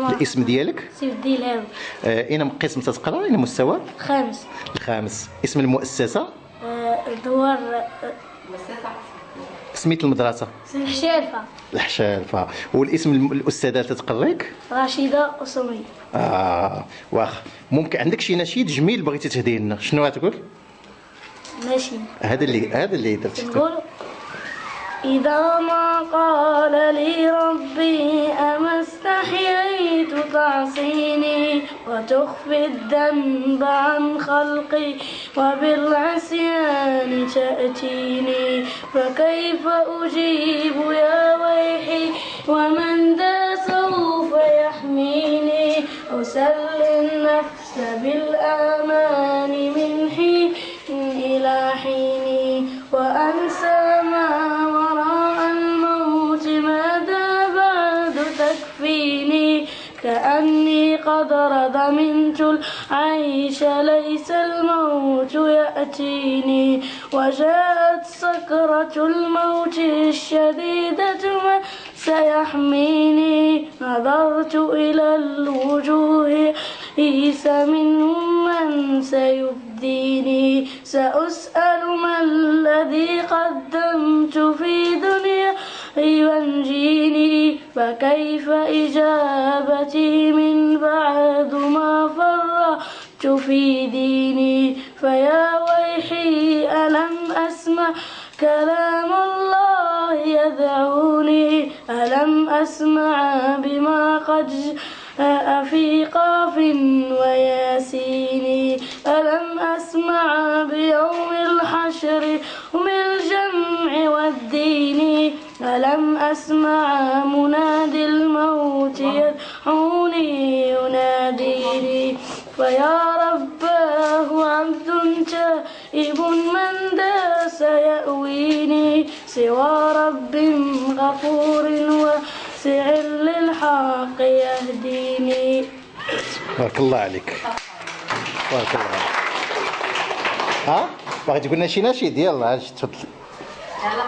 الاسم ديالك؟ سيف الديلهاوي. اين قسم تتقرا؟ اين مستوى؟ الخامس. الخامس. اسم المؤسسة؟ دوار سميت المدرسة؟ الحشالفة. الحشالفة. والاسم الأستاذة تتقريك؟ رشيدة أسمية. واخ. ممكن عندك شي نشيد جميل بغيتي تهديه لنا، شنو غتقول؟ ماشي. هذا اللي درتي. نقول إذا ما قال لي ربي أما استحييت تعصيني وتخفي الذنب عن خلقي وبالعصيان تأتيني فكيف أجيب يا ويحي ومن ذا سوف يحميني أسلي النفس بالآمان من حين إلى حين وأنسى ما كأني قد ردمنت العيش ليس الموت يأتيني وجاءت سكرة الموت الشديدة ما سيحميني نظرت إلى الوجوه ليس منهم من سيفديني سأسأل ما الذي قدمت في دنيا ينجيني فكيف إجابتي من بعد ما فرطت في ديني فيا ويحي ألم أسمع كلام الله يدعوني ألم أسمع بما قد جاء في قاف وياسين ألم أسمع بيوم الحشر وبالجمع والدين ألم أسمع منادي الموت يدعوني يناديني فيا رباه عبد تائب من داس يأويني سوى رب غفور واسع للحق يهديني. بارك الله عليك. بارك الله عليك. باغي تقول لنا شي نشيد؟ يلا تفضل. يلا